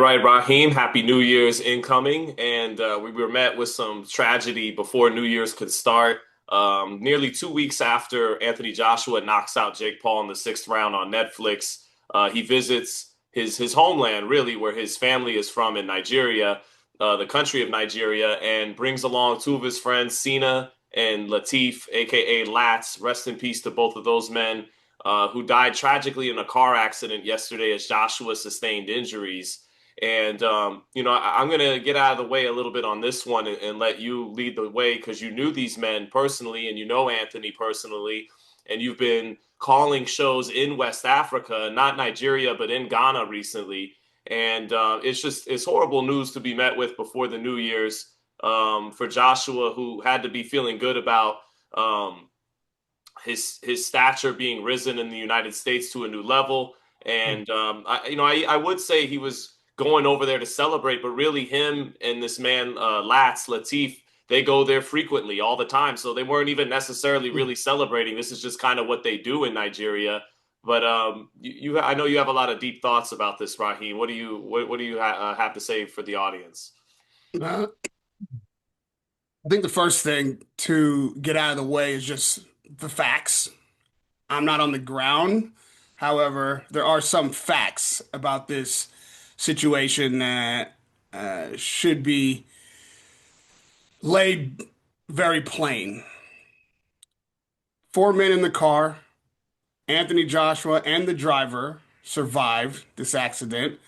right, Raheem. Happy New Year's incoming. And we were met with some tragedy before New Year's could start. Nearly 2 weeks after Anthony Joshua knocks out Jake Paul in the sixth round on Netflix, he visits his homeland, really, where his family is from in Nigeria, the country of Nigeria, and brings along two of his friends, Sina and Latif, aka Latz. Rest in peace to both of those men, who died tragically in a car accident yesterday as Joshua sustained injuries. And I'm gonna get out of the way a little bit on this one and let you lead the way because you knew these men personally and you know Anthony personally, and you've been calling shows in West Africa, not Nigeria, but in Ghana recently. And it's horrible news to be met with before the New Year's, for Joshua, who had to be feeling good about his stature being risen in the United States to a new level. And I would say he was going over there to celebrate, but really him and this man Latif, they go there frequently all the time. So they weren't even necessarily really celebrating. This is just kind of what they do in Nigeria. But I know you have a lot of deep thoughts about this, Raheem. What do you have to say for the audience? Uh, I think the first thing to get out of the way is just the facts. I'm not on the ground. However, there are some facts about this situation that should be laid very plain. Four men in the car, Anthony Joshua and the driver survived this accident.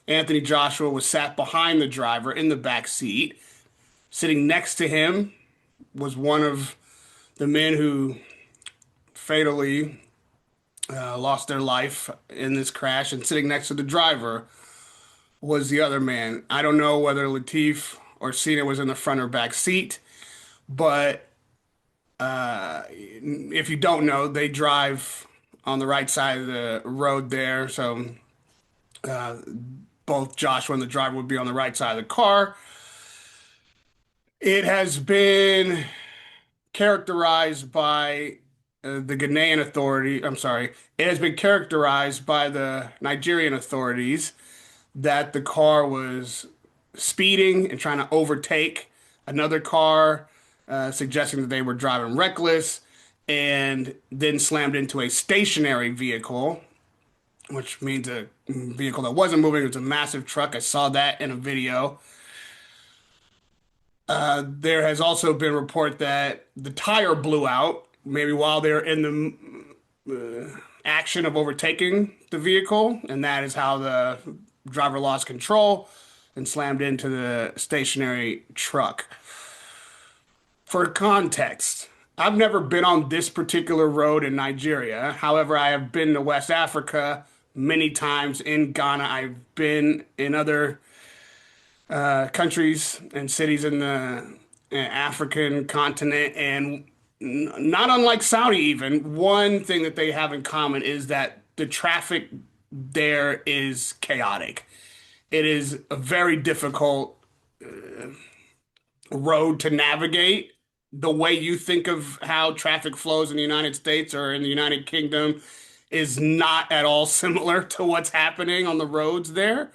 Anthony Joshua was sat behind the driver in the back seat. Sitting next to him was one of the men who fatally lost their life in this crash, and sitting next to the driver was the other man. I don't know whether Latif or Cena was in the front or back seat, but if you don't know, they drive on the right side of the road there. So uh, both Joshua and the driver would be on the right side of the car. It has been characterized by the Ghanaian authority. I'm sorry. It has been characterized by the Nigerian authorities that the car was speeding and trying to overtake another car, suggesting that they were driving reckless, and then slammed into a stationary vehicle, which means a vehicle that wasn't moving. It was a massive truck. I saw that in a video. There has also been report that the tire blew out, maybe while they're in the action of overtaking the vehicle, and that is how the driver lost control and slammed into the stationary truck. For context, I've never been on this particular road in Nigeria. However, I have been to West Africa many times in Ghana. I've been in other countries and cities in the African continent, and not unlike Saudi, even one thing that they have in common is that the traffic there is chaotic. It is a very difficult road to navigate. The way you think of how traffic flows in the United States or in the United Kingdom is not at all similar to what's happening on the roads there.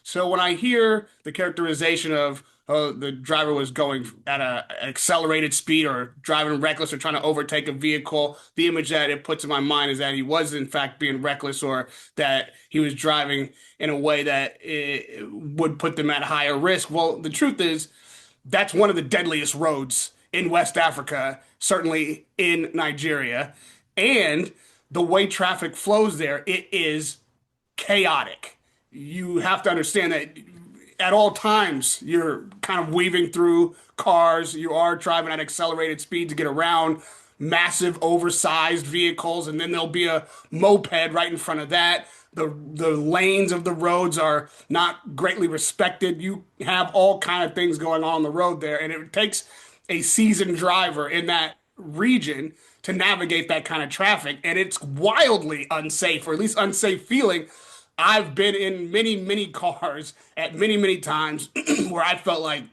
So when I hear the characterization of, oh, the driver was going at an accelerated speed or driving reckless or trying to overtake a vehicle, the image that it puts in my mind is that he was in fact being reckless, or that he was driving in a way that it would put them at higher risk. Well, the truth is that's one of the deadliest roads in West Africa, certainly in Nigeria. And the way traffic flows there, it is chaotic. You have to understand that at all times you're kind of weaving through cars. You are driving at accelerated speed to get around massive oversized vehicles, and then there'll be a moped right in front of that. The lanes of the roads are not greatly respected. You have all kind of things going on the road there, and it takes a seasoned driver in that region to navigate that kind of traffic, and it's wildly unsafe, or at least unsafe feeling. I've been in many, many cars at many, many times where I felt like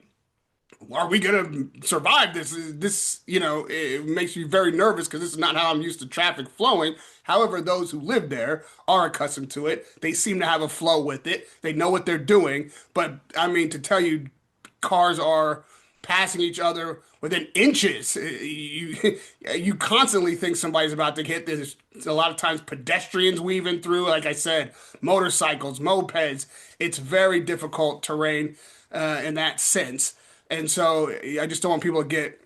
are we gonna survive this? This, it makes you very nervous because this is not how I'm used to traffic flowing. However, those who live there are accustomed to it. They seem to have a flow with it. They know what they're doing. But I mean, to tell you, cars are passing each other within inches. You constantly think somebody's about to hit. There's a lot of times pedestrians weaving through. Like I said, motorcycles, mopeds. It's very difficult terrain in that sense. And so I just don't want people to get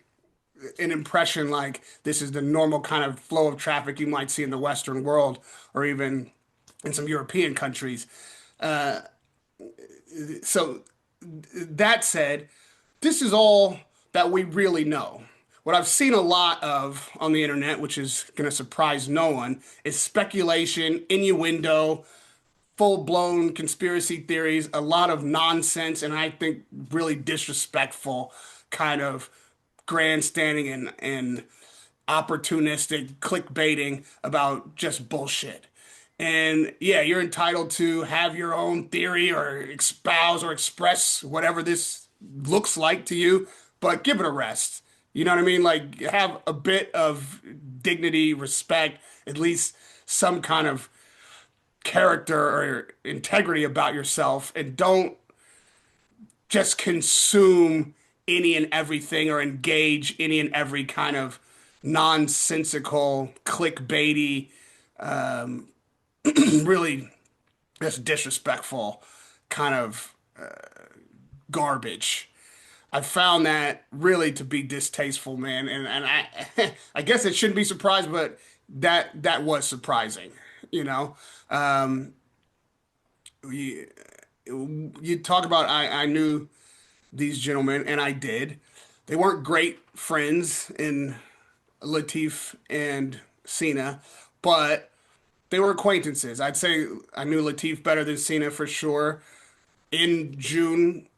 an impression like this is the normal kind of flow of traffic you might see in the Western world or even in some European countries. Uh, so that said, this is all that we really know. What I've seen a lot of on the internet, which is going to surprise no one, is speculation, innuendo, full-blown conspiracy theories, a lot of nonsense, and I think really disrespectful kind of grandstanding and opportunistic clickbaiting about just bullshit. And yeah, you're entitled to have your own theory or espouse or express whatever this looks like to you, but give it a rest. You know what I mean? Like, have a bit of dignity, respect, at least some kind of character or integrity about yourself, and don't just consume any and everything or engage any and every kind of nonsensical, clickbaity, um, really just disrespectful kind of garbage. I found that really to be distasteful, man, and I I guess it shouldn't be surprised, but that was surprising, you know. Um, you, you talk about I knew these gentlemen, and I did. They weren't great friends in Latif and Sina, but they were acquaintances. I'd say I knew Latif better than Sina for sure. In June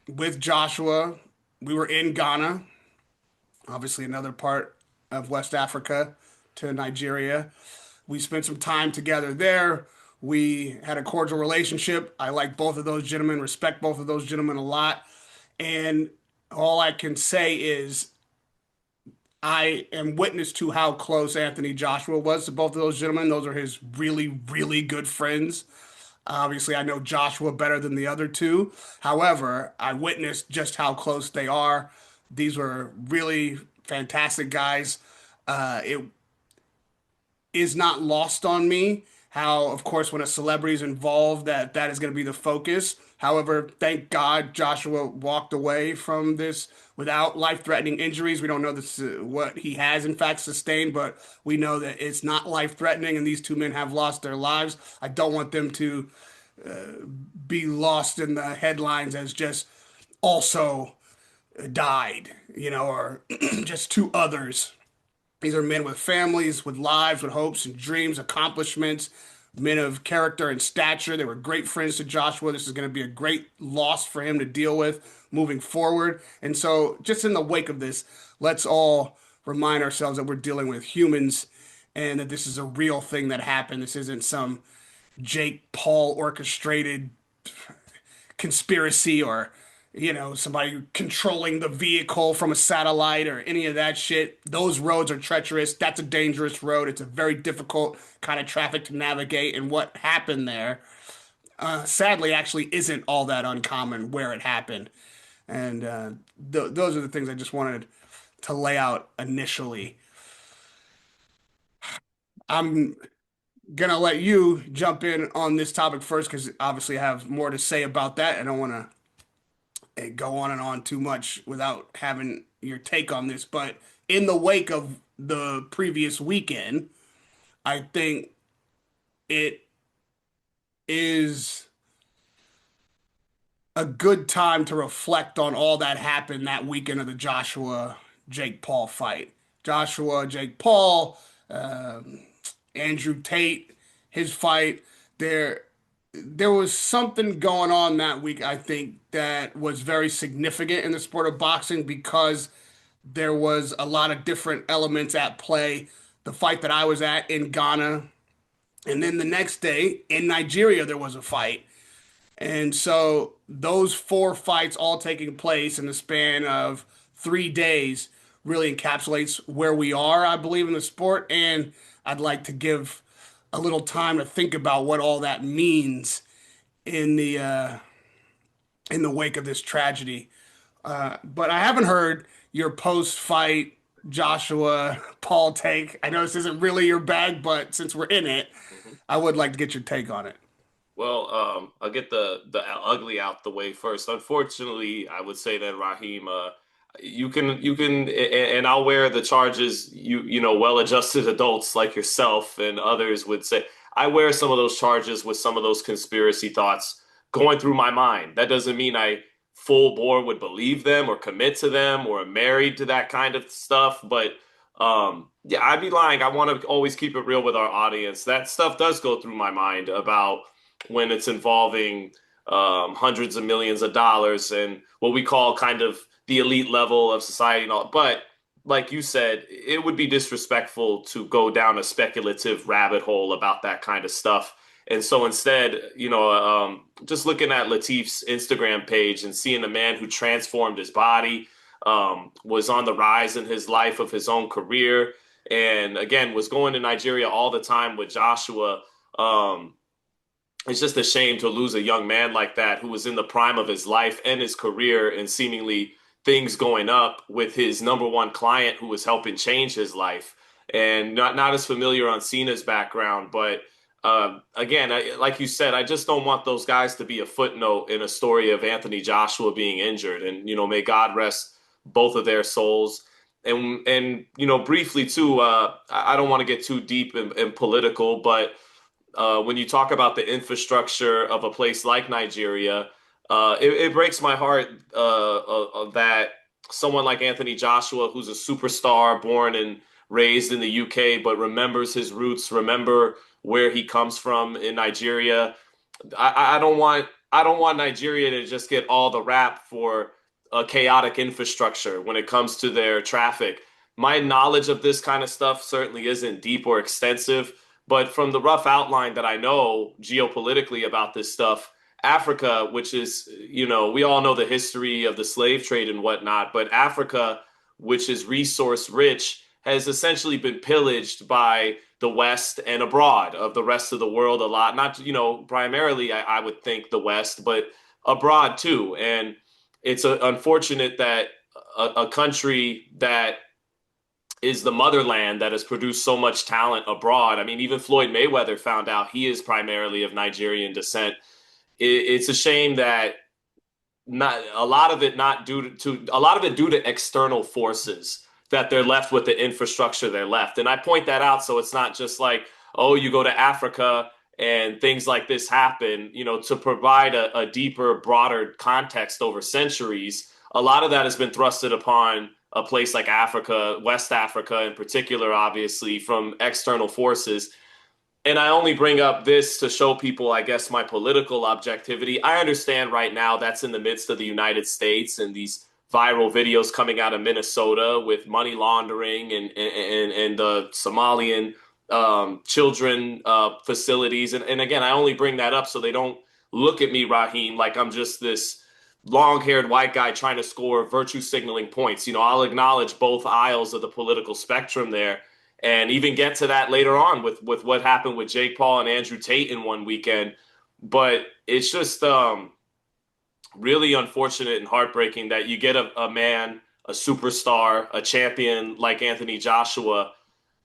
with Joshua, we were in Ghana, obviously another part of West Africa, to Nigeria. We spent some time together there. We had a cordial relationship. I like both of those gentlemen, respect both of those gentlemen a lot. And all I can say is I am witness to how close Anthony Joshua was to both of those gentlemen. Those are his really, really good friends. Obviously, I know Joshua better than the other two. However, I witnessed just how close they are. These were really fantastic guys. It is not lost on me how, of course, when a celebrity is involved, that is going to be the focus. However, thank God Joshua walked away from this without life-threatening injuries. We don't know this what he has in fact sustained, but we know that it's not life-threatening, and these two men have lost their lives. I don't want them to be lost in the headlines as just also died, or just two others. These are men with families, with lives, with hopes and dreams, accomplishments, men of character and stature. They were great friends to Joshua. This is going to be a great loss for him to deal with moving forward. And so, just in the wake of this, let's all remind ourselves that we're dealing with humans and that this is a real thing that happened. This isn't some Jake Paul orchestrated conspiracy or somebody controlling the vehicle from a satellite or any of that shit. Those roads are treacherous. That's a dangerous road. It's a very difficult kind of traffic to navigate. And what happened there, sadly, actually isn't all that uncommon where it happened. And those are the things I just wanted to lay out initially. I'm gonna let you jump in on this topic first because obviously I have more to say about that. I don't want to go on and on too much without having your take on this. But in the wake of the previous weekend, I think it is a good time to reflect on all that happened that weekend of the Joshua Jake Paul fight. Joshua, Jake Paul, um, Andrew Tate, his fight. There was something going on that week, I think, that was very significant in the sport of boxing because there was a lot of different elements at play. The fight that I was at in Ghana, and then the next day in Nigeria, there was a fight. And so those four fights all taking place in the span of 3 days really encapsulates where we are, I believe, in the sport. And I'd like to give a little time to think about what all that means in the wake of this tragedy. But I haven't heard your post-fight Joshua Paul take. I know this isn't really your bag, but since we're in it, Mhm. I would like to get your take on it. Well, I'll get the ugly out the way first. Unfortunately, I would say that Raheem, and I'll wear the charges. Well-adjusted adults like yourself and others would say I wear some of those charges with some of those conspiracy thoughts going through my mind. That doesn't mean I full bore would believe them or commit to them or am married to that kind of stuff, but yeah, I'd be lying. I want to always keep it real with our audience. That stuff does go through my mind about when it's involving hundreds of millions of dollars and what we call kind of the elite level of society and all. But like you said, it would be disrespectful to go down a speculative rabbit hole about that kind of stuff. And so instead, just looking at Latif's Instagram page and seeing a man who transformed his body, was on the rise in his life of his own career, and again was going to Nigeria all the time with Joshua. Um, it's just a shame to lose a young man like that who was in the prime of his life and his career and seemingly things going up with his number one client who was helping change his life. And not as familiar on Cena's background, but again, like you said, I just don't want those guys to be a footnote in a story of Anthony Joshua being injured. And may God rest both of their souls. And briefly too, I don't want to get too deep and political, but when you talk about the infrastructure of a place like Nigeria, it breaks my heart that someone like Anthony Joshua, who's a superstar, born and raised in the UK, but remembers his roots, remember where he comes from in Nigeria. I don't want Nigeria to just get all the rap for a chaotic infrastructure when it comes to their traffic. My knowledge of this kind of stuff certainly isn't deep or extensive, but from the rough outline that I know geopolitically about this stuff, Africa, which is, we all know the history of the slave trade and whatnot, but Africa, which is resource rich, has essentially been pillaged by the West and abroad of the rest of the world a lot. Not, primarily, I would think the West, but abroad too. And it's unfortunate that a country that is the motherland that has produced so much talent abroad. I mean, even Floyd Mayweather found out he is primarily of Nigerian descent. It's a shame that not a lot of it not due to a lot of it due to external forces that they're left with the infrastructure they're left. And I point that out so it's not just like, oh, you go to Africa and things like this happen, to provide a deeper, broader context over centuries. A lot of that has been thrusted upon a place like Africa, West Africa in particular, obviously, from external forces. And I only bring up this to show people, I guess, my political objectivity. I understand right now that's in the midst of the United States and these viral videos coming out of Minnesota with money laundering and the Somalian children facilities. And again, I only bring that up so they don't look at me, Raheem, like I'm just this long-haired white guy trying to score virtue signaling points. I'll acknowledge both aisles of the political spectrum there and even get to that later on with what happened with Jake Paul and Andrew Tate in one weekend. But it's just really unfortunate and heartbreaking that you get a man, a superstar, a champion like Anthony Joshua,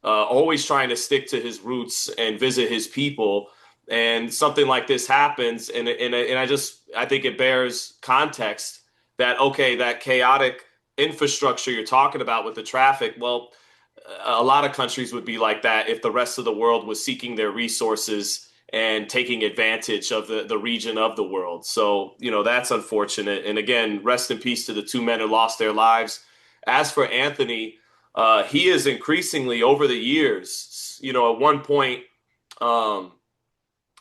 always trying to stick to his roots and visit his people. And something like this happens, and I think it bears context that okay, that chaotic infrastructure you're talking about with the traffic, well, a lot of countries would be like that if the rest of the world was seeking their resources and taking advantage of the region of the world. So, that's unfortunate. And again, rest in peace to the two men who lost their lives. As for Anthony, he is increasingly over the years, at one point, um,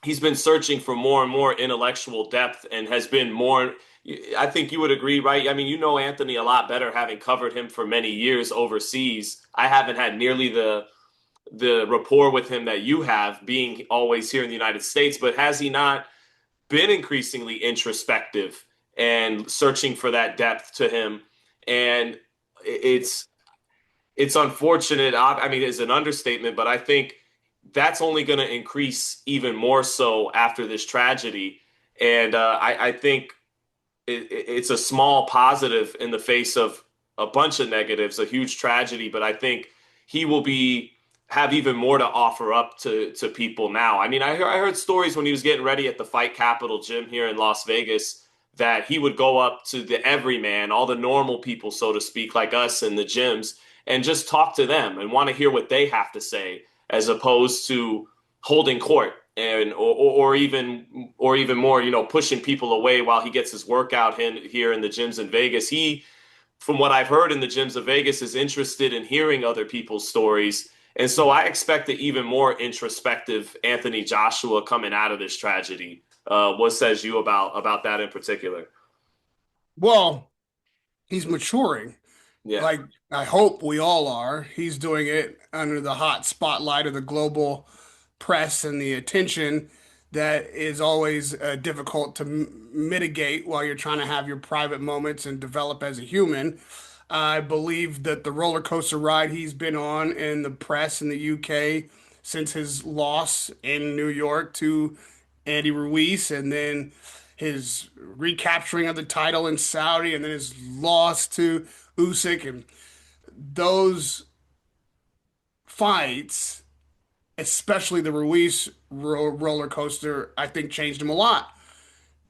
he's been searching for more and more intellectual depth and has been more. I think you would agree, right? I mean, Anthony a lot better having covered him for many years overseas. I haven't had nearly the rapport with him that you have being always here in the United States, but has he not been increasingly introspective and searching for that depth to him. And it's it's unfortunate. I mean, it's an understatement, but I think that's only going to increase even more so after this tragedy. And I think it's a small positive in the face of a bunch of negatives, a huge tragedy. But I think he will be have even more to offer up to people now. I mean, I heard stories when he was getting ready at the Fight Capital gym here in Las Vegas that he would go up to the everyman, all the normal people, so to speak, like us in the gyms, and just talk to them and want to hear what they have to say, as opposed to holding court and or even more, pushing people away while he gets his workout in here in the gyms in Vegas. He, from what I've heard in the gyms of Vegas, is interested in hearing other people's stories. And so I expect an even more introspective Anthony Joshua coming out of this tragedy. What says you about that in particular? Well, he's maturing. Yeah. Like I hope we all are. He's doing it under the hot spotlight of the global press and the attention that is always difficult to mitigate while you're trying to have your private moments and develop as a human. I believe that the roller coaster ride he's been on in the press in the UK since his loss in New York to Andy Ruiz, and then his recapturing of the title in Saudi, and then his loss to Usyk, and those fights, especially the Ruiz roller coaster, I think changed him a lot.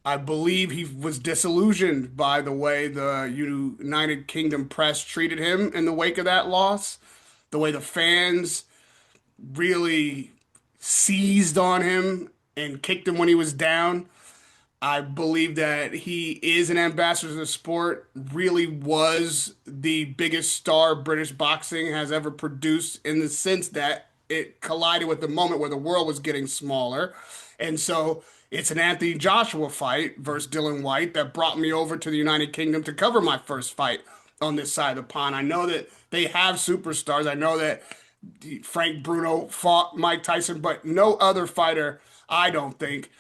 I believe he was disillusioned by the way the United Kingdom press treated him in the wake of that loss, the way the fans really seized on him and kicked him when he was down. I believe that he is an ambassador to the sport, really was the biggest star British boxing has ever produced in the sense that it collided with the moment where the world was getting smaller. And so it's an Anthony Joshua fight versus Dylan White that brought me over to the United Kingdom to cover my first fight on this side of the pond. I know that they have superstars. I know that Frank Bruno fought Mike Tyson, but no other fighter, I don't think,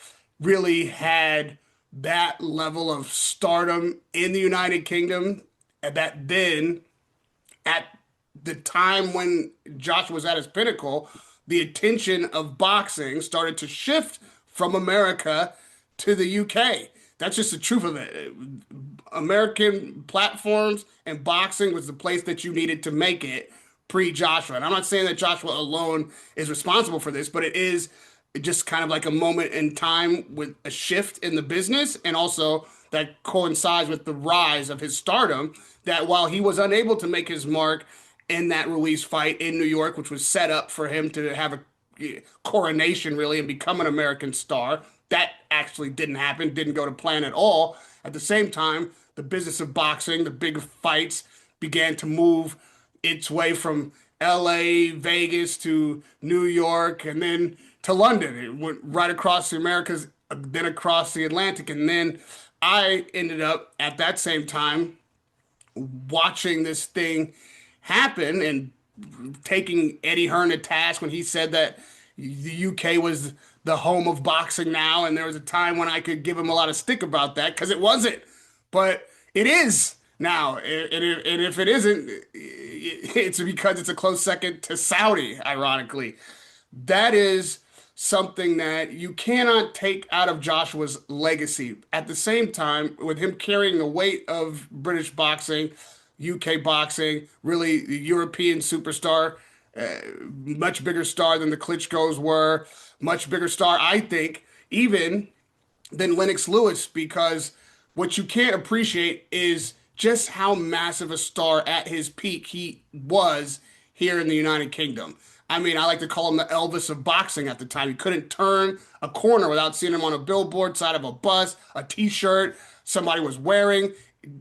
really had that level of stardom in the United Kingdom. And that then, at the time when Joshua was at his pinnacle, the attention of boxing started to shift from America to the UK. That's just the truth of it. American platforms and boxing was the place that you needed to make it pre-Joshua. And I'm not saying that Joshua alone is responsible for this, but it is just kind of like a moment in time with a shift in the business, and also that coincides with the rise of his stardom, that while he was unable to make his mark in that Ruiz fight in New York, which was set up for him to have a coronation really and become an American star, that actually didn't happen, didn't go to plan at all. At the same time, the business of boxing, the big fights began to move its way from LA, Vegas to New York, and then to London. It went right across the Americas, then across the Atlantic. And then I ended up at that same time watching this thing happen and taking Eddie Hearn to task when he said that the UK was the home of boxing now. And there was a time when I could give him a lot of stick about that because it wasn't, but it is now. And if it isn't, it's because it's a close second to Saudi, ironically. That is something that you cannot take out of Joshua's legacy. At the same time, with him carrying the weight of British boxing, UK boxing, really the European superstar, much bigger star than the Klitschko's were, much bigger star, I think, even than Lennox Lewis, because what you can't appreciate is just how massive a star at his peak he was here in the United Kingdom. I mean, I like to call him the Elvis of boxing at the time. You couldn't turn a corner without seeing him on a billboard, side of a bus, a t-shirt somebody was wearing.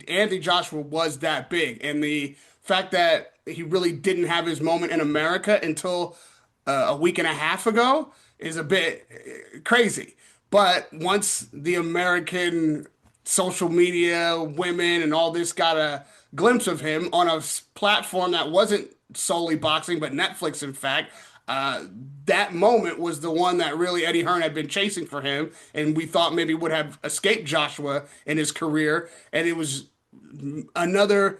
Anthony Joshua was that big. And the fact that he really didn't have his moment in America until a week and a half ago is a bit crazy. But once the American social media, women, and all this got a glimpse of him on a platform that wasn't solely boxing, but Netflix, in fact, Uh, that moment was the one that really Eddie Hearn had been chasing for him, and we thought maybe would have escaped Joshua in his career. And it was another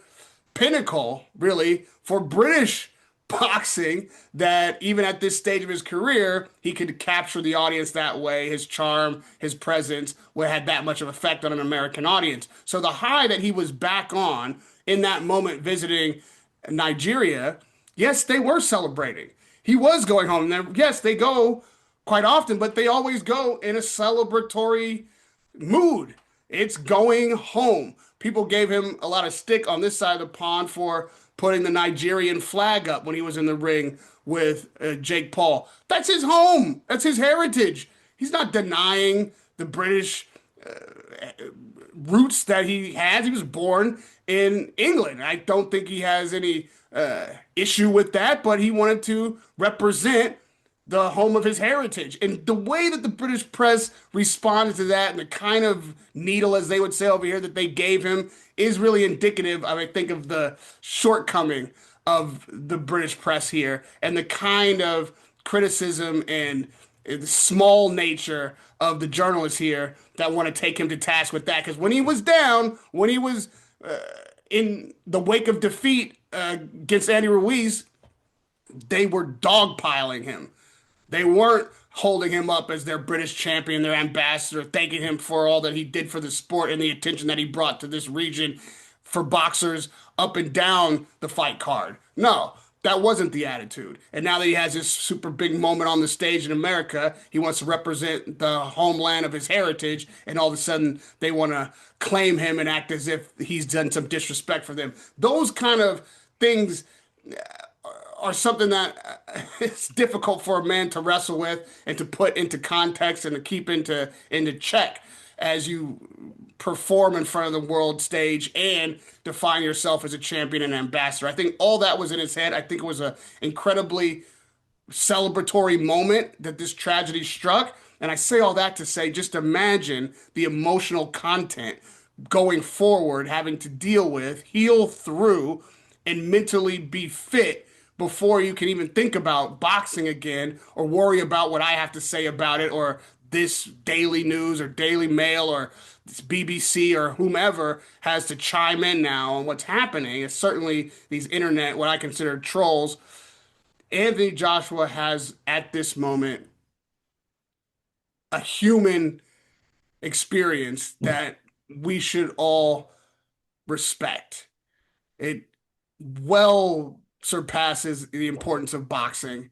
pinnacle, really, for British boxing that even at this stage of his career, he could capture the audience that way. His charm, his presence, had that much of effect on an American audience. So the high that he was back on in that moment visiting Nigeria, yes, they were celebrating. He was going home. Yes, they go quite often, but they always go in a celebratory mood. It's going home. People gave him a lot of stick on this side of the pond for putting the Nigerian flag up when he was in the ring with Jake Paul. That's his home. That's his heritage. He's not denying the British roots that he has. He was born in England. I don't think he has any issue with that, but he wanted to represent the home of his heritage. And the way that the British press responded to that and the kind of needle, as they would say over here, that they gave him is really indicative, I think, of the shortcoming of the British press here and the kind of criticism and the small nature of the journalists here that want to take him to task with that. Because when he was down, when he was in the wake of defeat against Andy Ruiz, they were dogpiling him. They weren't holding him up as their British champion, their ambassador, thanking him for all that he did for the sport and the attention that he brought to this region for boxers up and down the fight card. No, that wasn't the attitude. And now that he has this super big moment on the stage in America, he wants to represent the homeland of his heritage, and all of a sudden they want to claim him and act as if he's done some disrespect for them. Those kind of things are something that it's difficult for a man to wrestle with and to put into context and to keep into check as you perform in front of the world stage and define yourself as a champion and ambassador. I think all that was in his head. I think it was an incredibly celebratory moment that this tragedy struck. And I say all that to say, just imagine the emotional content going forward, having to deal with, heal through, and mentally be fit before you can even think about boxing again or worry about what I have to say about it or this Daily News or Daily Mail or this BBC or whomever has to chime in now on what's happening. It's certainly these internet, what I consider trolls. Anthony Joshua has at this moment a human experience that we should all respect. It well surpasses the importance of boxing.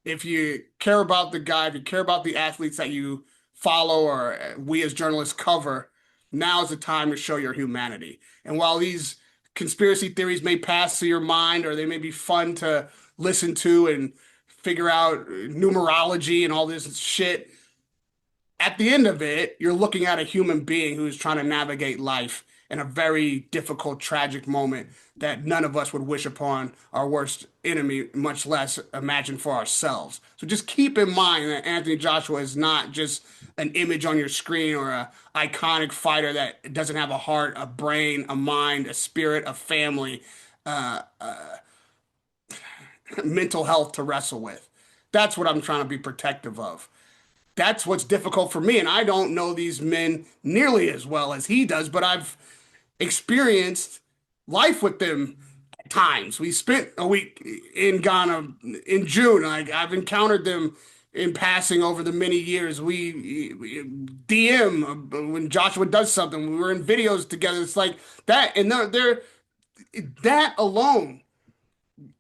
If you care about the guy, if you care about the athletes that you follow or we as journalists cover, now is the time to show your humanity. And while these conspiracy theories may pass through your mind or they may be fun to listen to and figure out numerology and all this shit, at the end of it, you're looking at a human being who's trying to navigate life in a very difficult, tragic moment that none of us would wish upon our worst enemy, much less imagine for ourselves. So just keep in mind that Anthony Joshua is not just an image on your screen or a iconic fighter that doesn't have a heart, a brain, a mind, a spirit, a family, uh, uh, mental health to wrestle with. That's what I'm trying to be protective of. That's what's difficult for me. And I don't know these men nearly as well as he does, but I've experienced life with them at times. We spent a week in Ghana in June. I've encountered them in passing over the many years. We DM when Joshua does something. We were in videos together. It's like that. And they're that alone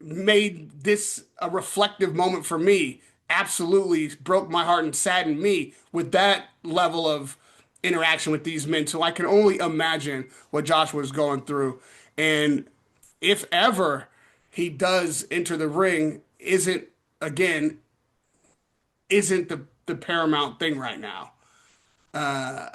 made this a reflective moment for me. Absolutely broke my heart and saddened me with that level of interaction with these men. So I can only imagine what Josh was going through. And if ever he does enter the ring, again, isn't the paramount thing right now. Uh,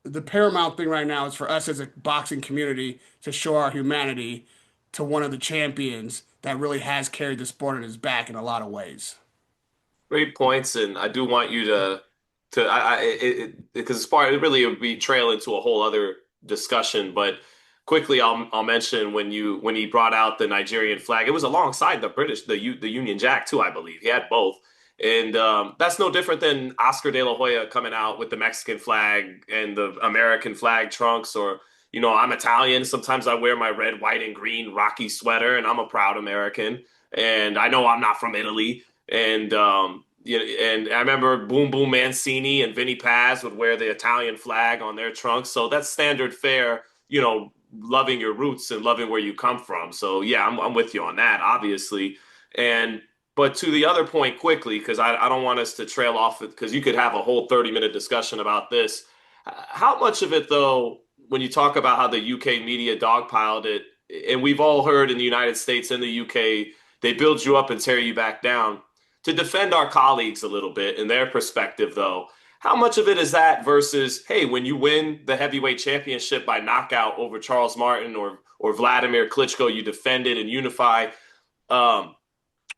the paramount thing right now is for us as a boxing community to show our humanity to one of the champions that really has carried the sport on his back in a lot of ways. Great points, and I do want you to because it's part it really would be trail into a whole other discussion, but quickly, I'll mention when he brought out the Nigerian flag, it was alongside the Union Jack too, I believe. He had both, and that's no different than Oscar De La Hoya coming out with the Mexican flag and the American flag trunks. Or I'm Italian. Sometimes I wear my red, white, and green Rocky sweater, and I'm a proud American. And I know I'm not from Italy, and and I remember Boom Boom Mancini and Vinny Paz would wear the Italian flag on their trunks. So that's standard fare, loving your roots and loving where you come from. So yeah, I'm with you on that, obviously. And but to the other point quickly, because I don't want us to trail off, because you could have a whole 30-minute discussion about this. How much of it, though, when you talk about how the UK media dogpiled it, and we've all heard in the United States and the UK, they build you up and tear you back down. To defend our colleagues a little bit in their perspective, though, how much of it is that versus, hey, when you win the heavyweight championship by knockout over Charles Martin or Vladimir Klitschko, you defend it and unify. Um,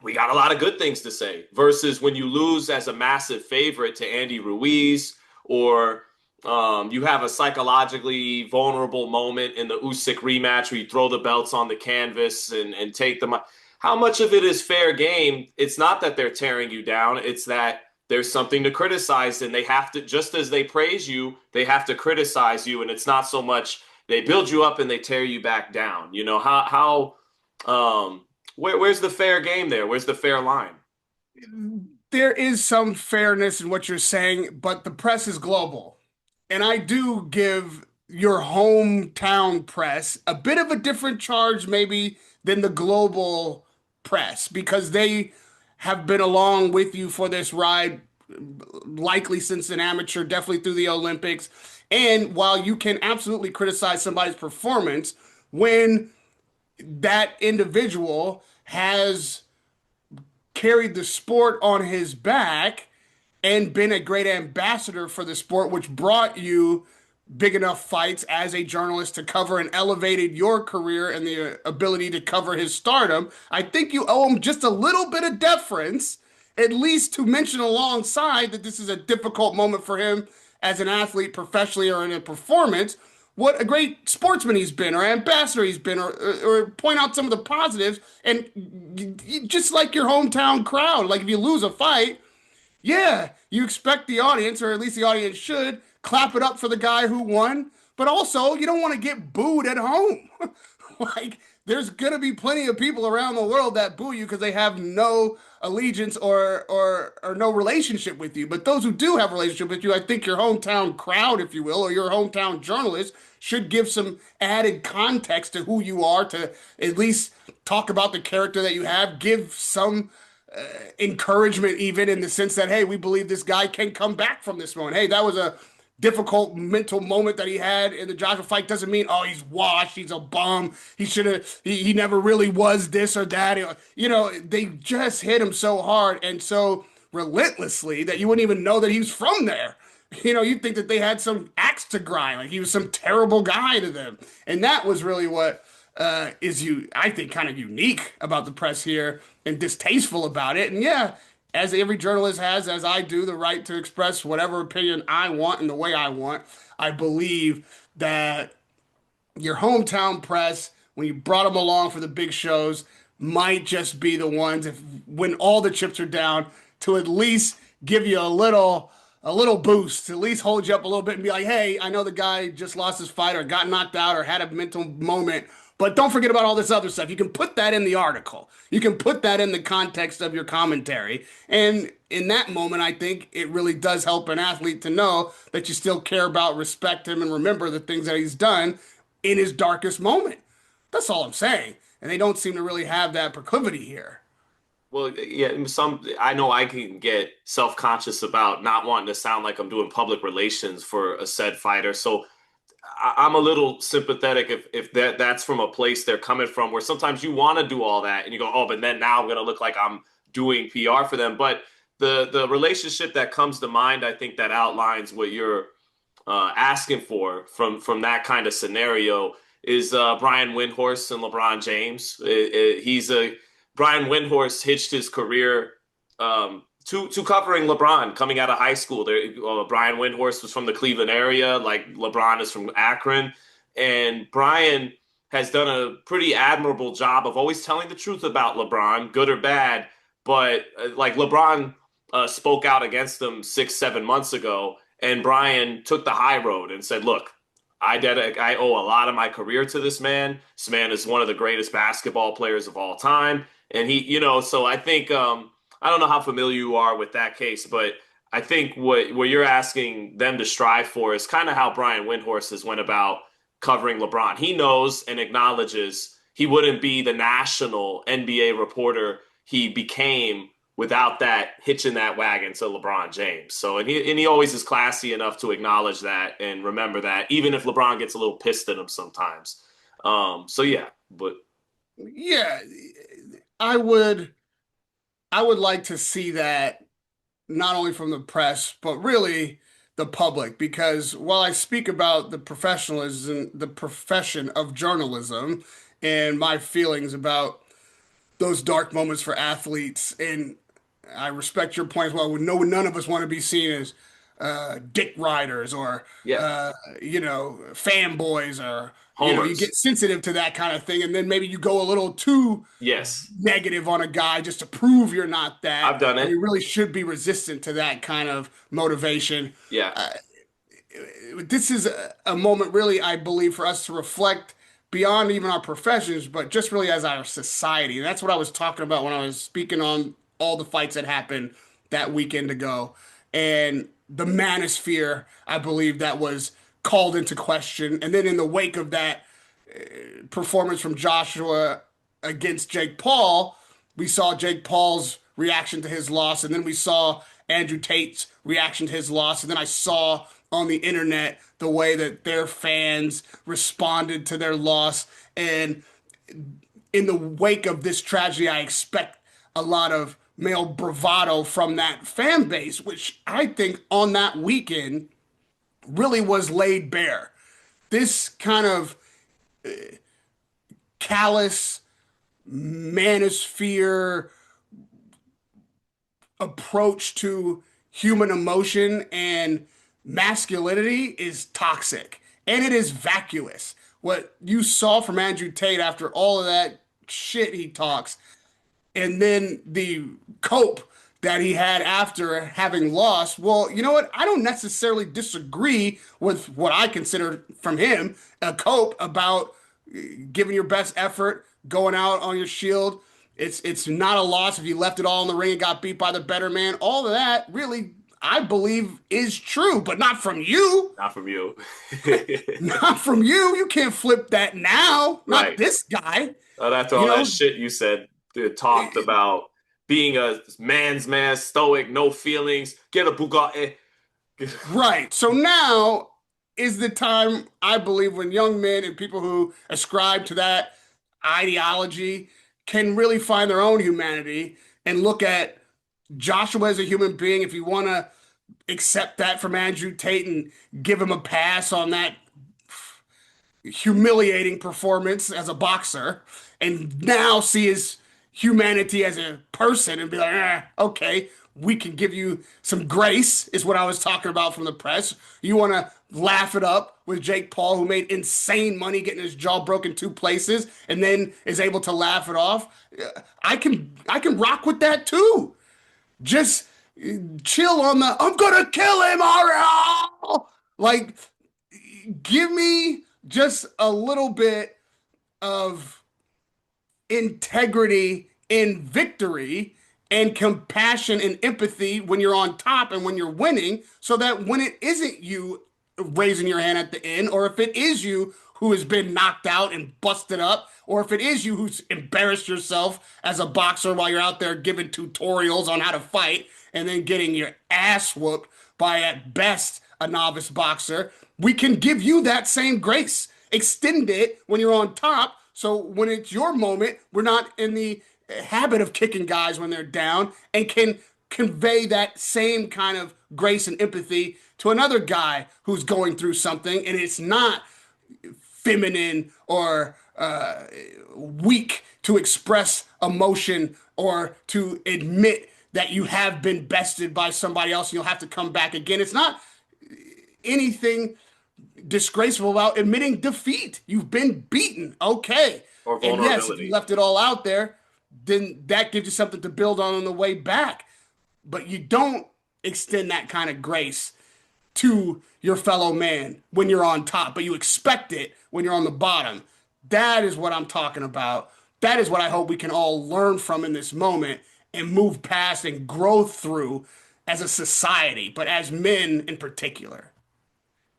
we got a lot of good things to say versus when you lose as a massive favorite to Andy Ruiz, or you have a psychologically vulnerable moment in the Usyk rematch where you throw the belts on the canvas and take them. How much of it is fair game? It's not that they're tearing you down. It's that there's something to criticize, and they have to, just as they praise you, they have to criticize you. And it's not so much they build you up and they tear you back down. Where's the fair game there? Where's the fair line? There is some fairness in what you're saying, but the press is global. And I do give your hometown press a bit of a different charge, maybe, than the global press, because they have been along with you for this ride, likely since an amateur, definitely through the Olympics. And while you can absolutely criticize somebody's performance, when that individual has carried the sport on his back and been a great ambassador for the sport, which brought you big enough fights as a journalist to cover and elevated your career and the ability to cover his stardom, I think you owe him just a little bit of deference, at least to mention alongside that this is a difficult moment for him as an athlete professionally or in a performance, what a great sportsman he's been or ambassador he's been, or point out some of the positives. And just like your hometown crowd, like if you lose a fight, yeah, you expect the audience, or at least the audience should, clap it up for the guy who won. But also, you don't want to get booed at home. Like, there's going to be plenty of people around the world that boo you because they have no allegiance or no relationship with you. But those who do have a relationship with you, I think your hometown crowd, if you will, or your hometown journalist should give some added context to who you are, to at least talk about the character that you have, give some encouragement, even in the sense that, hey, we believe this guy can come back from this moment. Hey, that was a difficult mental moment that he had in the Joshua fight. Doesn't mean, oh, he's washed, he's a bum, he never really was this or that. They just hit him so hard and so relentlessly that you wouldn't even know that he was from there. You'd think that they had some axe to grind, like he was some terrible guy to them. And that was really what I think, kind of unique about the press here and distasteful about it. And yeah, as every journalist has, as I do, the right to express whatever opinion I want and the way I want, I believe that your hometown press, when you brought them along for the big shows, might just be the ones, if when all the chips are down, to at least give you a little boost, to at least hold you up a little bit and be like, hey, I know the guy just lost his fight or got knocked out or had a mental moment, but don't forget about all this other stuff. You can put that in the article. You can put that in the context of your commentary. And in that moment, I think it really does help an athlete to know that you still care about, respect him, and remember the things that he's done in his darkest moment. That's all I'm saying. And they don't seem to really have that proclivity here. Well, yeah, I know I can get self-conscious about not wanting to sound like I'm doing public relations for a said fighter. So I'm a little sympathetic if that's from a place they're coming from, where sometimes you want to do all that and you go, oh, but then now I'm going to look like I'm doing PR for them. But the relationship that comes to mind, I think that outlines what you're asking for from that kind of scenario is Brian Windhorst and LeBron James. Brian Windhorst hitched his career to covering LeBron coming out of high school. Brian Windhorst was from the Cleveland area, like LeBron is from Akron, and Brian has done a pretty admirable job of always telling the truth about LeBron, good or bad. But like LeBron spoke out against him 6, 7 months ago, and Brian took the high road and said, "Look, I owe a lot of my career to this man. This man is one of the greatest basketball players of all time." And so I think I don't know how familiar you are with that case, but I think what you're asking them to strive for is kind of how Brian Windhorst has went about covering LeBron. He knows and acknowledges he wouldn't be the national NBA reporter he became without that hitching that wagon to LeBron James. So and he always is classy enough to acknowledge that and remember that, even if LeBron gets a little pissed at him sometimes. So yeah, but Yeah, I would I would like to see that not only from the press, but really the public, because while I speak about the professionalism, the profession of journalism, and my feelings about those dark moments for athletes, and I respect your point as well. No, none of us want to be seen as dick riders or yeah, uh, fanboys, or you homers. get sensitive to that kind of thing, and then maybe you go a little too Yes, negative on a guy just to prove you're not that, I've done when it. you really should be resistant to that kind of motivation. Yeah, Uh, this is a moment, really, I believe, for us to reflect beyond even our professions, but just really as our society. And that's what I was talking about when I was speaking on all the fights that happened that weekend ago. And the manosphere, I believe, that was called into question. And then in the wake of that performance from Joshua against Jake Paul, we saw Jake Paul's reaction to his loss, and then we saw Andrew Tate's reaction to his loss, and then I saw on the internet the way that their fans responded to their loss. And in the wake of this tragedy, I expect a lot of male bravado from that fan base, which I think on that weekend really was laid bare. This kind of callous manosphere approach to human emotion and masculinity is toxic, and it is vacuous. What you saw from Andrew Tate after all of that shit he talks, and then the cope that he had after having lost. Well, you know what? I don't necessarily disagree with what I consider from him a cope about giving your best effort, going out on your shield. It's not a loss if you left it all in the ring and got beat by the better man. All of that really, I believe, is true, but not from you. not from you. Not from you. You can't flip that now. Not Right. this guy. After You all that know, shit you said, talked about being a man's man, stoic, no feelings, get a Bugatti. right. So now is the time, I believe, when young men and people who ascribe to that ideology can really find their own humanity and look at Joshua as a human being. If you want to accept that from Andrew Tate and give him a pass on that humiliating performance as a boxer, and now see his humanity as a person and be like, okay, we can give you some grace, is what I was talking about from the press. You want to laugh it up with Jake Paul, who made insane money getting his jaw broken 2 places and then is able to laugh it off. I can rock with that too. Just chill on the I'm gonna kill him, Ariel. Like, give me just a little bit of integrity in victory and compassion and empathy when you're on top and when you're winning, so that when it isn't you raising your hand at the end, or if it is you who has been knocked out and busted up, or if it is you who's embarrassed yourself as a boxer while you're out there giving tutorials on how to fight and then getting your ass whooped by, at best, a novice boxer, we can give you that same grace. Extend it when you're on top. So when it's your moment, we're not in the habit of kicking guys when they're down, and can convey that same kind of grace and empathy to another guy who's going through something, and it's not feminine or weak to express emotion or to admit that you have been bested by somebody else and you'll have to come back again. It's not anything disgraceful about admitting defeat. You've been beaten. Okay. or And yes, if you vulnerability. left it all out there, then that gives you something to build on the way back. But you don't extend that kind of grace to your fellow man when you're on top, but you expect it when you're on the bottom. That is what I'm talking about. That is what I hope we can all learn from in this moment and move past and grow through as a society, but as men in particular.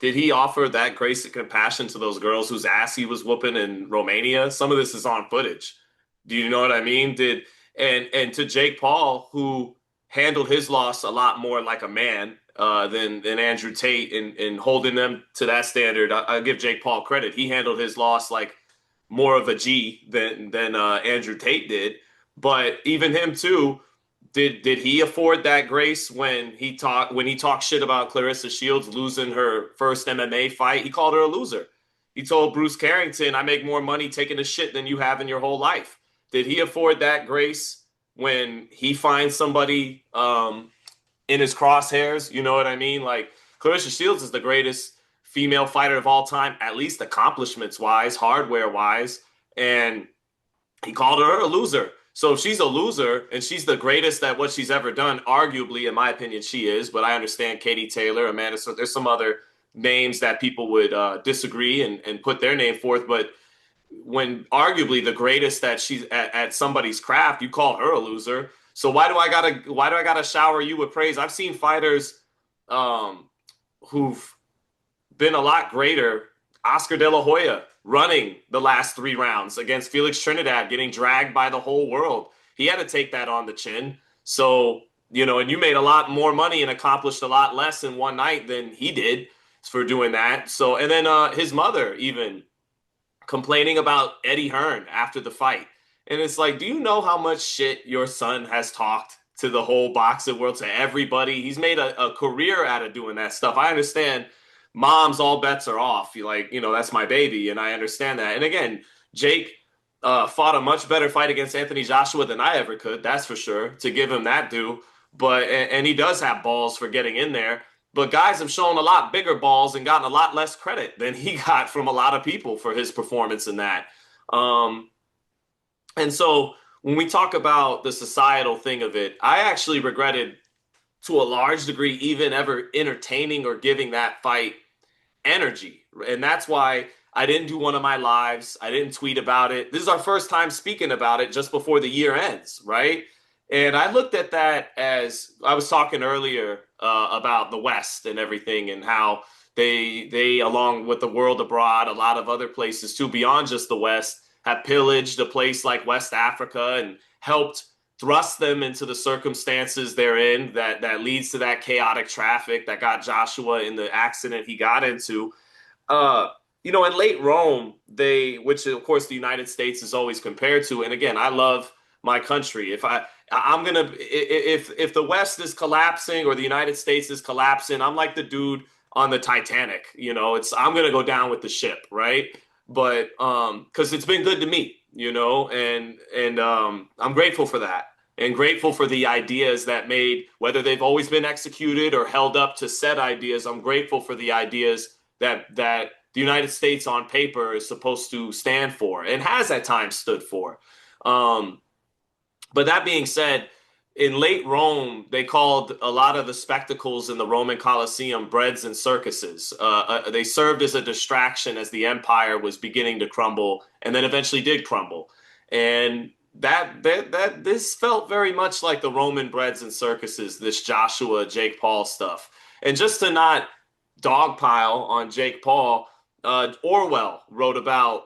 Did he offer that grace and compassion to those girls whose ass he was whooping in Romania? Some of this is on footage. Do you know what I mean? Did and to Jake Paul, who handled his loss a lot more like a man than Andrew Tate in holding them to that standard. I give Jake Paul credit. He handled his loss like more of a G than Andrew Tate did. But even him too, did he afford that grace when he talked shit about Clarissa Shields losing her first MMA fight? He called her a loser. He told Bruce Carrington, "I make more money taking a shit than you have in your whole life." Did he afford that grace when he finds somebody in his crosshairs? You know what I mean? Like Clarissa Shields is the greatest female fighter of all time, at least accomplishments wise, hardware wise, and he called her a loser. So if she's a loser and she's the greatest at what she's ever done, arguably, in my opinion, she is. But I understand Katie Taylor, Amanda. So there's some other names that people would disagree and put their name forth. But when arguably the greatest that she's at somebody's craft, you call her a loser. So why do I gotta shower you with praise? I've seen fighters um, who've been a lot greater. Oscar De La Hoya running the last 3 rounds against Felix Trinidad, getting dragged by the whole world. He had to take that on the chin. So, and you made a lot more money and accomplished a lot less in one night than he did for doing that. So, and then his mother even complaining about Eddie Hearn after the fight. And it's like, do you know how much shit your son has talked to the whole boxing world, to everybody? He's made a career out of doing that stuff. I understand moms, all bets are off. You like, that's my baby, and I understand that. And again, Jake fought a much better fight against Anthony Joshua than I ever could. That's for sure. To give him that due, but and he does have balls for getting in there. But guys have shown a lot bigger balls and gotten a lot less credit than he got from a lot of people for his performance in that. Um, and so when we talk about the societal thing of it, I actually regretted to a large degree even ever entertaining or giving that fight energy. And that's why I didn't do one of my lives. I didn't tweet about it. This is our first time speaking about it just before the year ends, right? And I looked at that as I was talking earlier about the West and everything, and how they along with the world abroad, a lot of other places too beyond just the West, have pillaged a place like West Africa and helped thrust them into the circumstances they're in that leads to that chaotic traffic that got Joshua in the accident he got into. Uh, in late Rome, which of course the United States is always compared to, and again, I love my country. If the West is collapsing or the United States is collapsing, I'm like the dude on the Titanic. I'm gonna go down with the ship, right? But because it's been good to me, and I'm grateful for that, and grateful for the ideas that made, whether they've always been executed or held up to said ideas. I'm grateful for the ideas that the United States on paper is supposed to stand for and has at times stood for. Um, but that being said, in late Rome, they called a lot of the spectacles in the Roman Colosseum breads and circuses. They served as a distraction as the empire was beginning to crumble, and then eventually did crumble. And that this felt very much like the Roman breads and circuses, this Joshua Jake Paul stuff. And just to not dogpile on Jake Paul, Orwell wrote about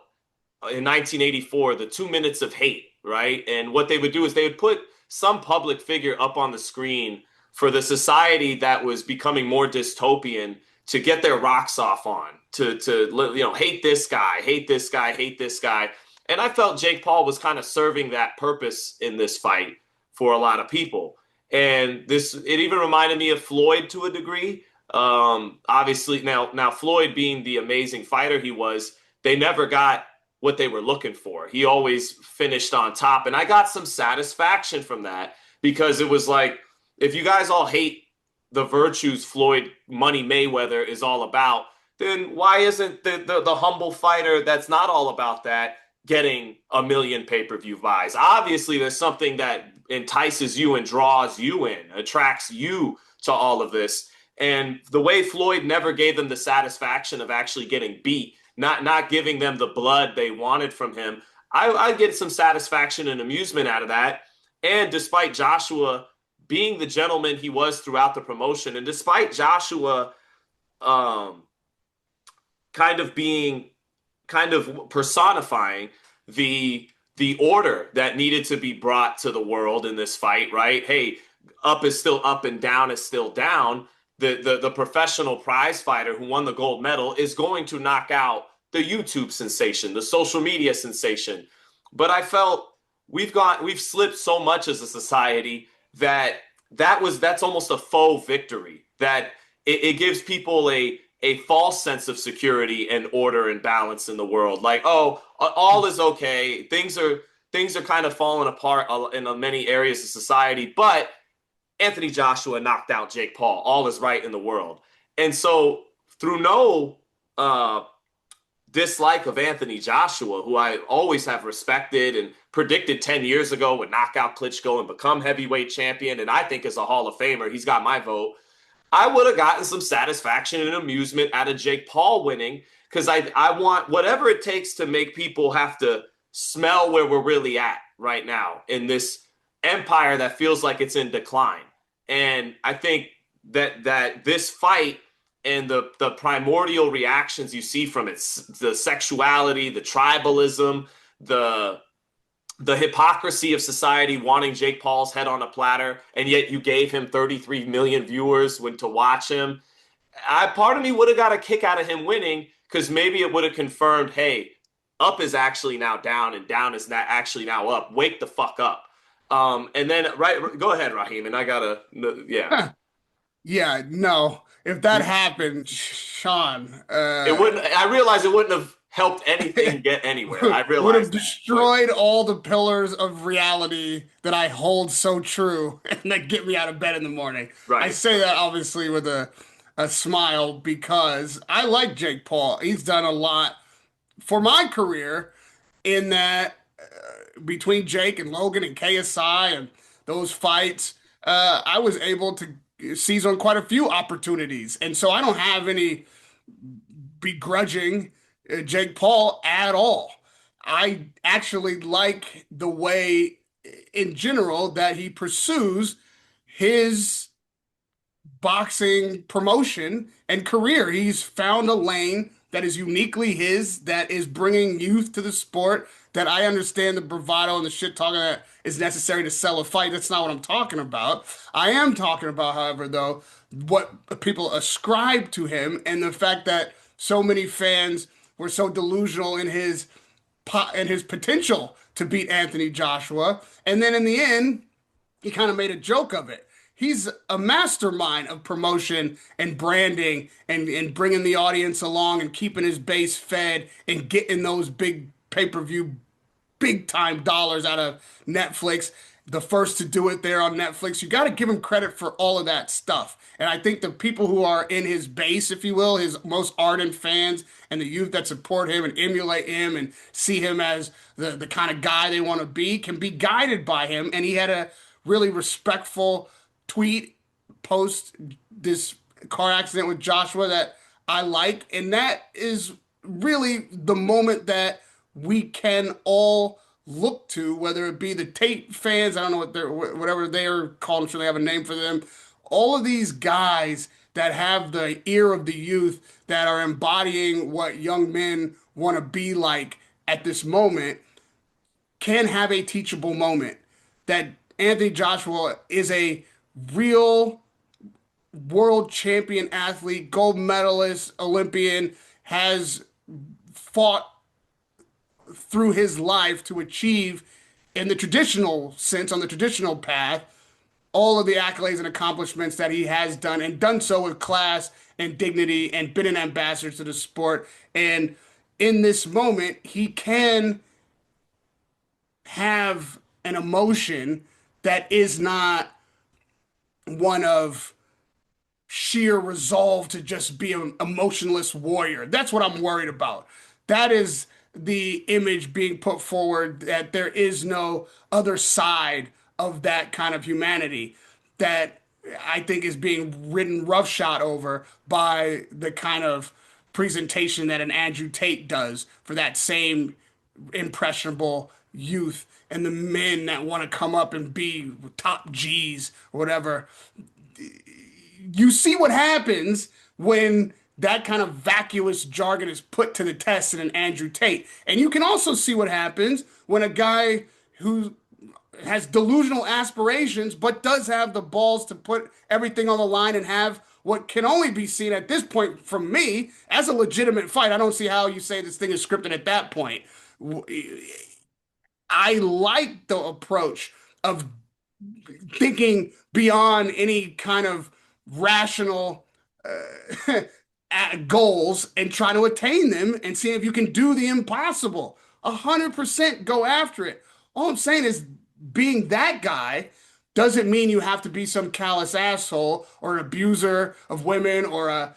in 1984 the 2 minutes of hate, right? And what they would do is they would put some public figure up on the screen for the society that was becoming more dystopian to get their rocks off on, to hate this guy, hate this guy, hate this guy. And I felt Jake Paul was kind of serving that purpose in this fight for a lot of people. And it even reminded me of Floyd to a degree. Obviously, now Floyd being the amazing fighter he was, they never got what they were looking for. He always finished on top. And I got some satisfaction from that, because it was like, if you guys all hate the virtues Floyd Money Mayweather is all about, then why isn't the humble fighter that's not all about that getting a million pay-per-view buys? Obviously, there's something that entices you and draws you in, attracts you to all of this. And the way Floyd never gave them the satisfaction of actually getting beat, not giving them the blood they wanted from him, I get some satisfaction and amusement out of that. And despite Joshua being the gentleman he was throughout the promotion, and despite Joshua um, kind of being kind of personifying the order that needed to be brought to the world in this fight, right? Hey, up is still up and down is still down. The professional prize fighter who won the gold medal is going to knock out the YouTube sensation, the social media sensation. But I felt we've slipped so much as a society that that's almost a faux victory. That it gives people a false sense of security and order and balance in the world. Like, oh, all is okay. Things are kind of falling apart in many areas of society, but Anthony Joshua knocked out Jake Paul. All is right in the world. And so, through no dislike of Anthony Joshua, who I always have respected and predicted 10 years ago would knock out Klitschko and become heavyweight champion, and I think is a Hall of Famer, he's got my vote. I would have gotten some satisfaction and amusement out of Jake Paul winning because I want whatever it takes to make people have to smell where we're really at right now in this empire that feels like it's in decline. And I think that this fight and the primordial reactions you see from it, the sexuality, the tribalism, the the hypocrisy of society wanting Jake Paul's head on a platter, and yet you gave him 33 million viewers when to watch him. Part of me would have got a kick out of him winning because maybe it would have confirmed, hey, up is actually now down and down is not actually now up. Wake the fuck up. And then go ahead, Raheem, and I gotta, yeah. Yeah, no. If that happened, Sean, It wouldn't. I realize it wouldn't have helped anything get anywhere. I would have realize that, but destroyed all the pillars of reality that I hold so true and that get me out of bed in the morning. I right. say that obviously with a smile because I like Jake Paul. He's done a lot for my career in that between Jake and Logan and KSI and those fights, I was able to seize on quite a few opportunities. And so I don't have any begrudging Jake Paul at all. I actually like the way, in general, that he pursues his boxing promotion and career. He's found a lane that is uniquely his, that is bringing youth to the sport. That I understand the bravado and the shit talking that is necessary to sell a fight. That's not what I'm talking about. I am talking about, however, though, what people ascribe to him and the fact that so many fans were so delusional in his potential to beat Anthony Joshua. And then in the end, he kind of made a joke of it. He's a mastermind of promotion and branding and bringing the audience along and keeping his base fed and getting those big pay-per-view big time dollars out of Netflix. The first to do it there on Netflix. You got to give him credit for all of that stuff. And I think the people who are in his base, if you will, his most ardent fans and the youth that support him and emulate him and see him as the kind of guy they want to be can be guided by him. And he had a really respectful tweet post this car accident with Joshua that I like. And that is really the moment that we can all look to, whether it be the Tate fans, I don't know what they're, whatever they're called, I'm sure they have a name for them. All of these guys that have the ear of the youth that are embodying what young men want to be like at this moment can have a teachable moment. That Anthony Joshua is a real world champion athlete, gold medalist, Olympian, has fought through his life to achieve, in the traditional sense, on the traditional path, all of the accolades and accomplishments that he has done, and done so with class and dignity, and been an ambassador to the sport. And in this moment, he can have an emotion that is not one of sheer resolve to just be an emotionless warrior. That's what I'm worried about. That is the image being put forward, that there is no other side of that kind of humanity that I think is being ridden roughshod over by the kind of presentation that an Andrew Tate does for that same impressionable youth and the men that want to come up and be top G's or whatever. You see what happens when that kind of vacuous jargon is put to the test in an Andrew Tate. And you can also see what happens when a guy who has delusional aspirations but does have the balls to put everything on the line and have what can only be seen at this point from me as a legitimate fight. I don't see how you say this thing is scripted at that point. I like the approach of thinking beyond any kind of rational goals and trying to attain them and seeing if you can do the impossible. 100% go after it. All I'm saying is being that guy doesn't mean you have to be some callous asshole or an abuser of women or a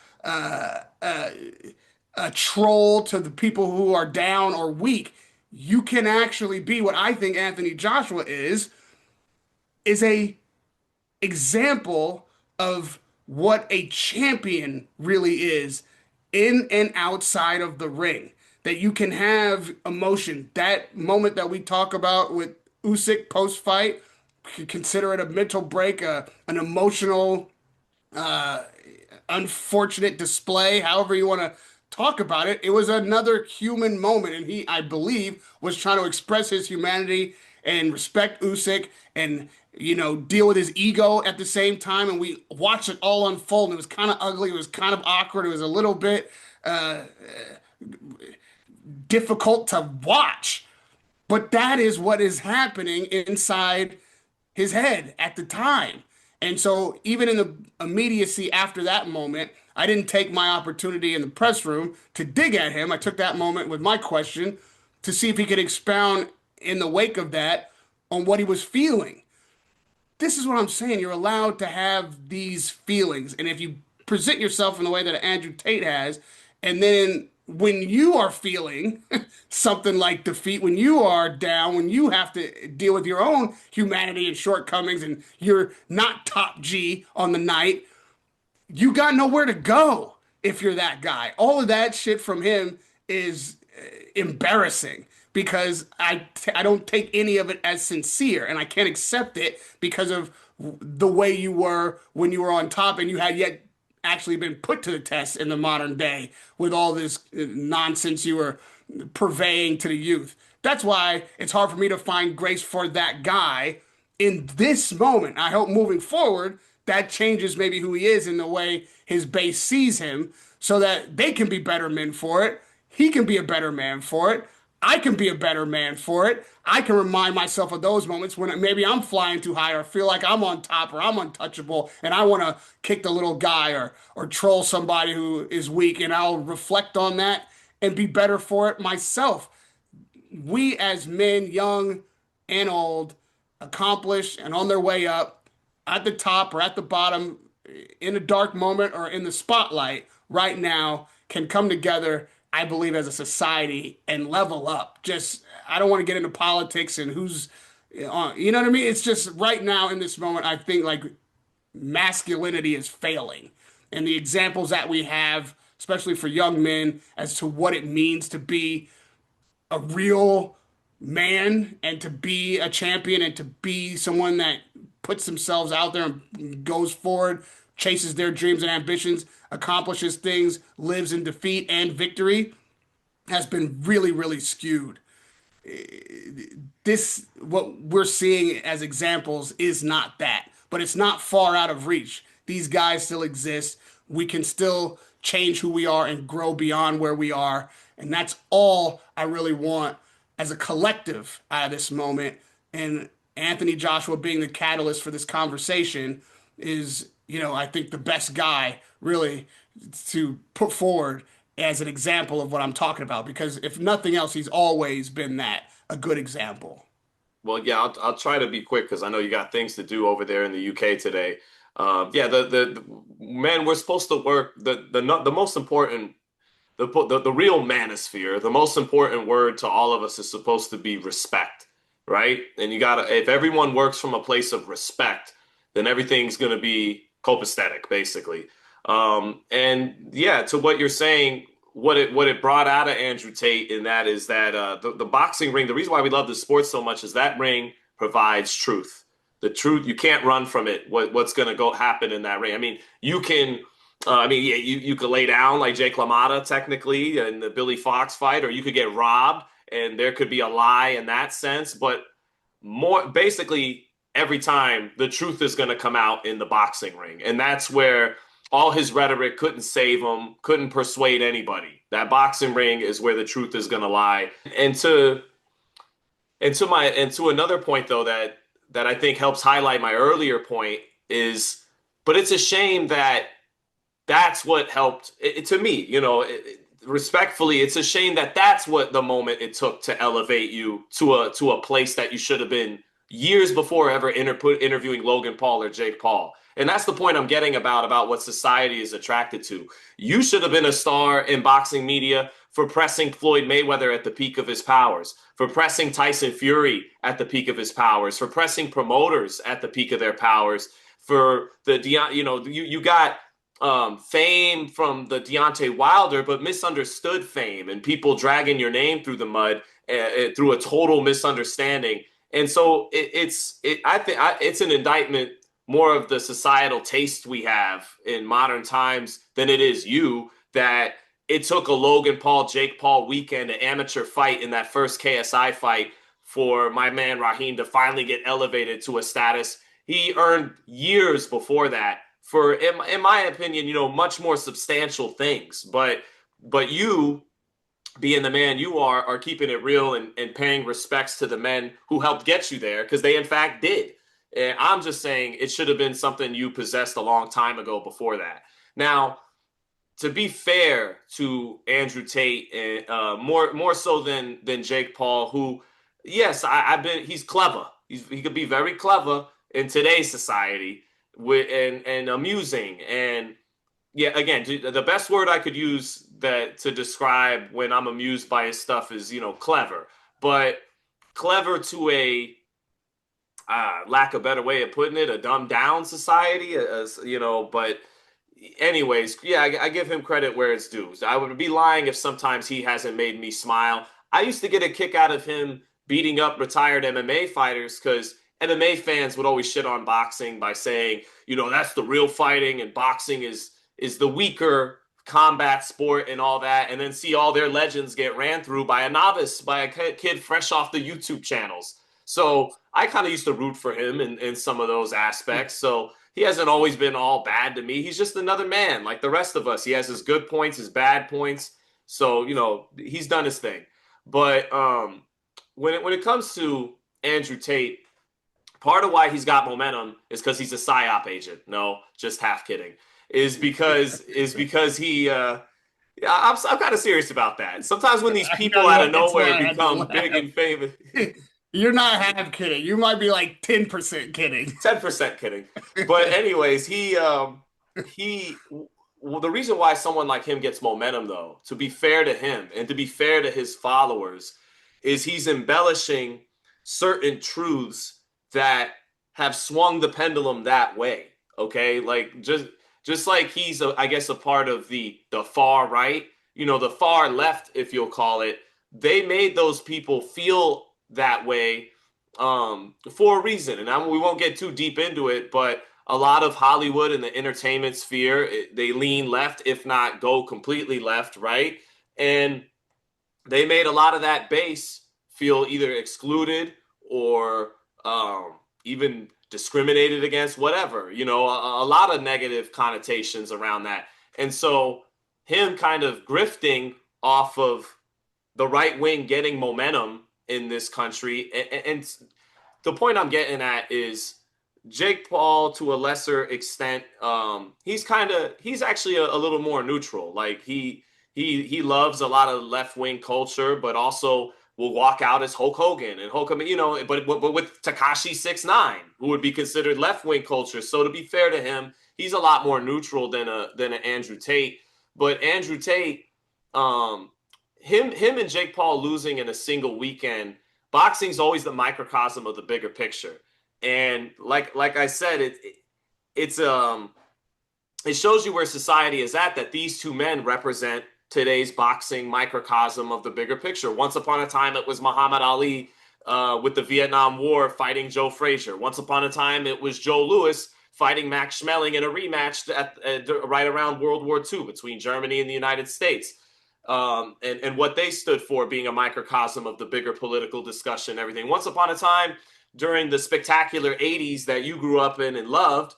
troll to the people who are down or weak. You can actually be what I think Anthony Joshua is a example of what a champion really is in and outside of the ring. That you can have emotion. That moment that we talk about with Usyk post fight, consider it a mental break, an emotional, uh, unfortunate display, however you want to talk about it. It was another human moment, and he, I believe, was trying to express his humanity and respect Usyk and deal with his ego at the same time. And we watched it all unfold. And it was kind of ugly. It was kind of awkward. It was a little bit difficult to watch. But that is what is happening inside his head at the time. And so, even in the immediacy after that moment, I didn't take my opportunity in the press room to dig at him. I took that moment with my question to see if he could expound in the wake of that on what he was feeling. This is what I'm saying. You're allowed to have these feelings. And if you present yourself in the way that Andrew Tate has, and then when you are feeling something like defeat, when you are down, when you have to deal with your own humanity and shortcomings, and you're not top G on the night, you got nowhere to go if you're that guy. All of that shit from him is embarrassing because I don't take any of it as sincere, and I can't accept it because of the way you were when you were on top and you had yet actually been put to the test in the modern day with all this nonsense you were purveying to the youth. That's why it's hard for me to find grace for that guy in this moment. I hope moving forward that changes maybe who he is in the way his base sees him so that they can be better men for it. He can be a better man for it. I can be a better man for it. I can remind myself of those moments when maybe I'm flying too high or feel like I'm on top or I'm untouchable and I want to kick the little guy or troll somebody who is weak, and I'll reflect on that and be better for it myself. We as men, young and old, accomplished and on their way up, at the top or at the bottom, in a dark moment or in the spotlight right now, can come together, I believe, as a society and level up. Just, I don't want to get into politics and who's on, you know what I mean? It's just right now in this moment, I think like masculinity is failing. And the examples that we have, especially for young men, as to what it means to be a real man and to be a champion and to be someone that puts themselves out there and goes forward, chases their dreams and ambitions, accomplishes things, lives in defeat and victory, has been really, really skewed. This, what we're seeing as examples, is not that, but it's not far out of reach. These guys still exist. We can still change who we are and grow beyond where we are. And that's all I really want as a collective out of this moment. And Anthony Joshua being the catalyst for this conversation is, I think the best guy really to put forward as an example of what I'm talking about. Because if nothing else, he's always been a good example. Well, yeah, I'll try to be quick because I know you got things to do over there in the UK today. Yeah, the man, we're supposed to work the most important the real manosphere, the most important word to all of us is supposed to be respect, right? And you gotta, if everyone works from a place of respect, then everything's gonna be copacetic, basically. And yeah, to what you're saying, what it brought out of Andrew Tate in that is that the boxing ring, the reason why we love the sport so much is that ring provides truth. The truth, you can't run from it. What's gonna go happen in that ring? I mean, you can yeah, you could lay down like Jake LaMotta technically in the Billy Fox fight, or you could get robbed, and there could be a lie in that sense. But more basically, every time the truth is going to come out in the boxing ring, and that's where all his rhetoric couldn't save him, couldn't persuade anybody. That boxing ring is where the truth is going to lie. And to another point though that I think helps highlight my earlier point is, but it's a shame that that's what helped to me, respectfully, it's a shame that that's what the moment it took to elevate you to a place that you should have been years before ever interviewing Logan Paul or Jake Paul. And that's the point I'm getting about what society is attracted to. You should have been a star in boxing media for pressing Floyd Mayweather at the peak of his powers, for pressing Tyson Fury at the peak of his powers, for pressing promoters at the peak of their powers, for you got fame from the Deontay Wilder, but misunderstood fame and people dragging your name through the mud through a total misunderstanding. And so I think it's an indictment more of the societal taste we have in modern times than it is you that it took a Logan Paul, Jake Paul weekend, an amateur fight in that first KSI fight for my man Raheem to finally get elevated to a status he earned years before that for, in my opinion, much more substantial things. But you, being the man you are keeping it real and paying respects to the men who helped get you there because they in fact did. And I'm just saying it should have been something you possessed a long time ago before that. Now, to be fair to Andrew Tate, more so than Jake Paul, who, yes, he's clever. He could be very clever in today's society and amusing. And yeah, again, the best word I could use that to describe when I'm amused by his stuff is, clever. But clever to a lack of better way of putting it, a dumbed down society, but anyways, yeah, I give him credit where it's due. I would be lying if sometimes he hasn't made me smile. I used to get a kick out of him beating up retired MMA fighters because MMA fans would always shit on boxing by saying, that's the real fighting and boxing is the weaker combat sport and all that, and then see all their legends get ran through by a novice, by a kid fresh off the YouTube channels. So I kind of used to root for him in some of those aspects. So he hasn't always been all bad to me. He's just another man like the rest of us. He has his good points, his bad points. So, he's done his thing. But when it comes to Andrew Tate, part of why he's got momentum is because he's a psyop agent. No, just half kidding. Is because he yeah, I'm kind of serious about that. Sometimes when these people out of nowhere become big and famous, you're not half kidding. You might be like 10% kidding. 10% kidding. But anyways, he well, the reason why someone like him gets momentum, though, to be fair to him and to be fair to his followers, is he's embellishing certain truths that have swung the pendulum that way. Okay, like just like he's I guess a part of the far right, the far left, if you'll call it. They made those people feel that way for a reason, and we won't get too deep into it, but a lot of Hollywood and the entertainment sphere, they lean left, if not go completely left, right? And they made a lot of that base feel either excluded or even discriminated against, whatever, a lot of negative connotations around that. And so him kind of grifting off of the right wing getting momentum in this country. And the point I'm getting at is Jake Paul, to a lesser extent, he's actually a little more neutral. Like he loves a lot of left wing culture, but also will walk out as Hulk Hogan and Hulk, but with Tekashi 6ix9ine, who would be considered left wing culture. So to be fair to him, he's a lot more neutral than an Andrew Tate. But Andrew Tate, um, him and Jake Paul losing in a single weekend, boxing's always the microcosm of the bigger picture. And like I said, it's it shows you where society is at, that these two men represent today's boxing microcosm of the bigger picture. Once upon a time, it was Muhammad Ali with the Vietnam War fighting Joe Frazier. Once upon a time, it was Joe Louis fighting Max Schmeling in a rematch right around World War II between Germany and the United States. And what they stood for being a microcosm of the bigger political discussion, everything. Once upon a time, during the spectacular 80s that you grew up in and loved,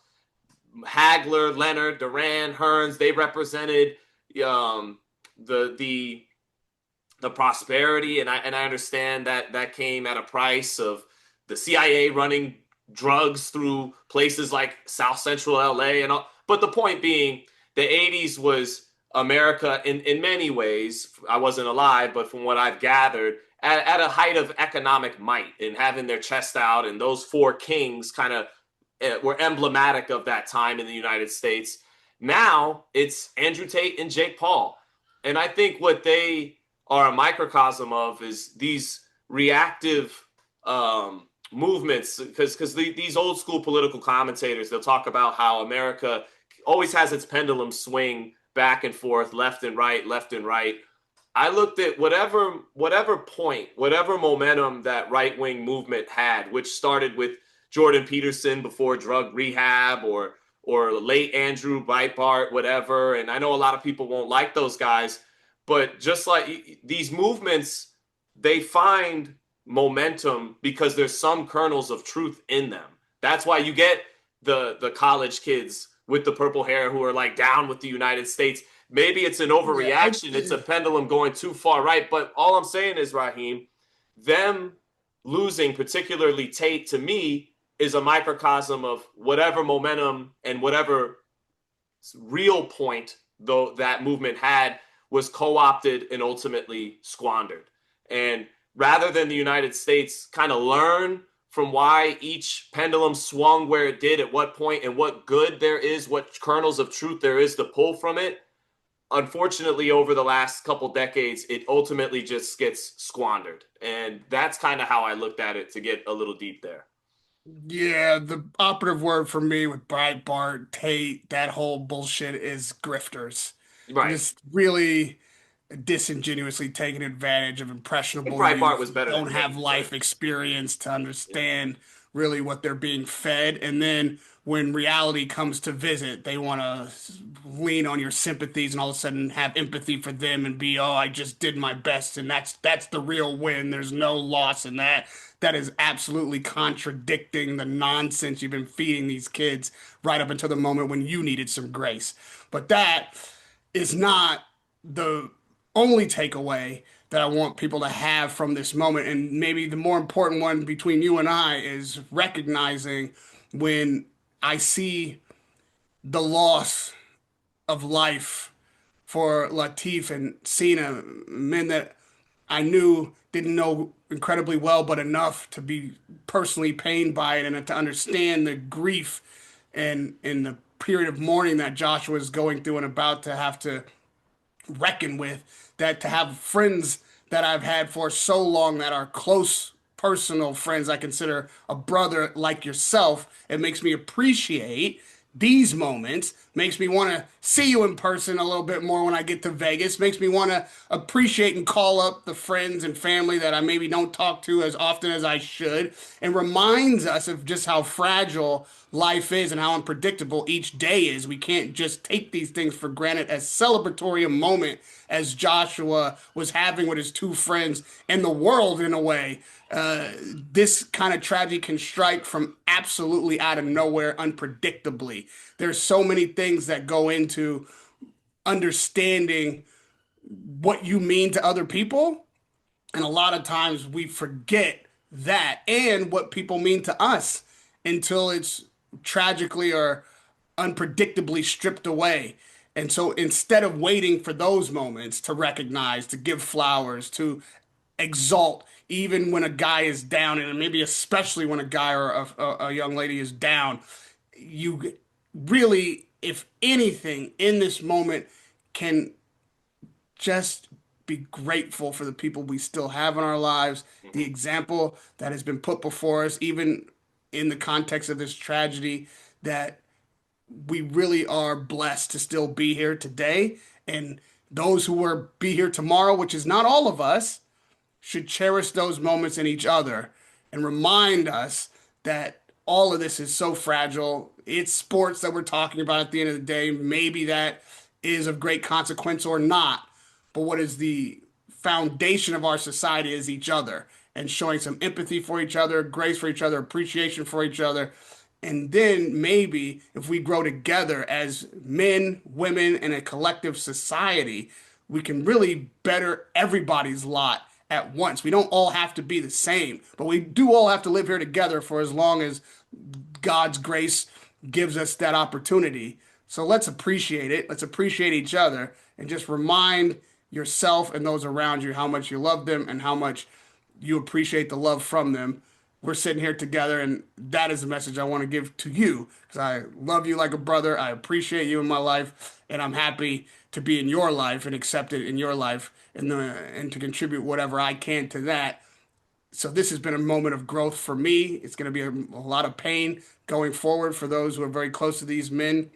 Hagler, Leonard, Duran, Hearns, they represented the prosperity, and I understand that came at a price of the CIA running drugs through places like South Central LA and all. But the point being, the 80s was America in many ways. I wasn't alive, but from what I've gathered, at a height of economic might and having their chest out, and those four kings kind of were emblematic of that time in the United States. Now it's Andrew Tate and Jake Paul. And I think what they are a microcosm of is these reactive movements, because these old school political commentators, they'll talk about how America always has its pendulum swing back and forth, left and right, left and right. I looked at whatever point, whatever momentum that right-wing movement had, which started with Jordan Peterson before drug rehab, or late Andrew Breitbart, whatever. And I know a lot of people won't like those guys, but just like these movements, they find momentum because there's some kernels of truth in them. That's why you get the college kids with the purple hair who are like down with the United States. Maybe it's an overreaction. It's a pendulum going too far right. But all I'm saying is, Raheem, them losing, particularly Tate, to me, is a microcosm of whatever momentum and whatever real point though that movement had was co-opted and ultimately squandered. And rather than the United States kind of learn from why each pendulum swung where it did at what point and what good there is, what kernels of truth there is to pull from it, unfortunately, over the last couple decades, it ultimately just gets squandered. And that's kind of how I looked at it, to get a little deep there. Yeah, the operative word for me with Breitbart, Tate, that whole bullshit is grifters. Right. Just really disingenuously taking advantage of I think impressionable Breitbart youth was who better than don't have Tate, but life experience to yeah. understand really what they're being fed. And then when reality comes to visit, they want to lean on your sympathies and all of a sudden have empathy for them and be, oh, I just did my best and that's the real win. There's no loss in that. That is absolutely contradicting the nonsense you've been feeding these kids right up until the moment when you needed some grace. But that is not the only takeaway that I want people to have from this moment. And maybe the more important one between you and I is recognizing when I see the loss of life for Latif and Sina, men that I knew didn't know incredibly well, but enough to be personally pained by it and to understand the grief and the period of mourning that Joshua is going through and about to have to reckon with, that to have friends that I've had for so long that are close personal friends I consider a brother like yourself, it makes me appreciate these moments, makes me want to see you in person a little bit more when I get to Vegas, makes me want to appreciate and call up the friends and family that I maybe don't talk to as often as I should, and reminds us of just how fragile life is and how unpredictable each day is. We can't just take these things for granted. As celebratory a moment as Joshua was having with his two friends and the world in a way, this kind of tragedy can strike from absolutely out of nowhere, unpredictably. There's so many things that go into understanding what you mean to other people. And a lot of times we forget that and what people mean to us until it's tragically or unpredictably stripped away. And so instead of waiting for those moments to recognize, to give flowers, to exalt even when a guy is down, and maybe especially when a guy or a young lady is down. You really, if anything, in this moment, can just be grateful for the people we still have in our lives, the Mhm. example that has been put before us, even in the context of this tragedy, that we really are blessed to still be here today. And those who will be here tomorrow, which is not all of us, should cherish those moments in each other and remind us that all of this is so fragile. It's sports that we're talking about at the end of the day. Maybe that is of great consequence or not. But what is the foundation of our society is each other and showing some empathy for each other, grace for each other, appreciation for each other. And then maybe if we grow together as men, women, and a collective society, we can really better everybody's lot at once. We don't all have to be the same, but we do all have to live here together for as long as God's grace gives us that opportunity. So let's appreciate it. Let's appreciate each other and just remind yourself and those around you how much you love them and how much you appreciate the love from them. We're sitting here together, and that is the message I want to give to you because I love you like a brother. I appreciate you in my life, and I'm happy to be in your life and accepted in your life and to contribute whatever I can to that. So this has been a moment of growth for me. It's going to be a lot of pain going forward for those who are very close to these men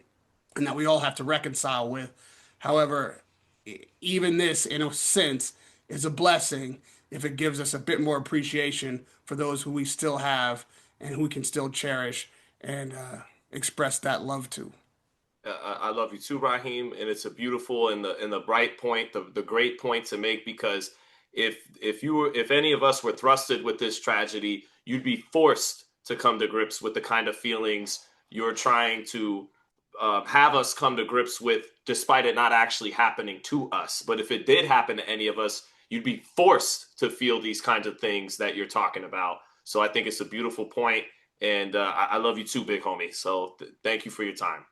and that we all have to reconcile with. However, even this, in a sense, is a blessing if it gives us a bit more appreciation for those who we still have and who we can still cherish and express that love to. I love you too, Raheem, and it's a beautiful and the bright point, the great point to make because if any of us were thrusted with this tragedy, you'd be forced to come to grips with the kind of feelings you're trying to have us come to grips with, despite it not actually happening to us. But if it did happen to any of us, you'd be forced to feel these kinds of things that you're talking about. So I think it's a beautiful point, and I love you too, big homie. So thank you for your time.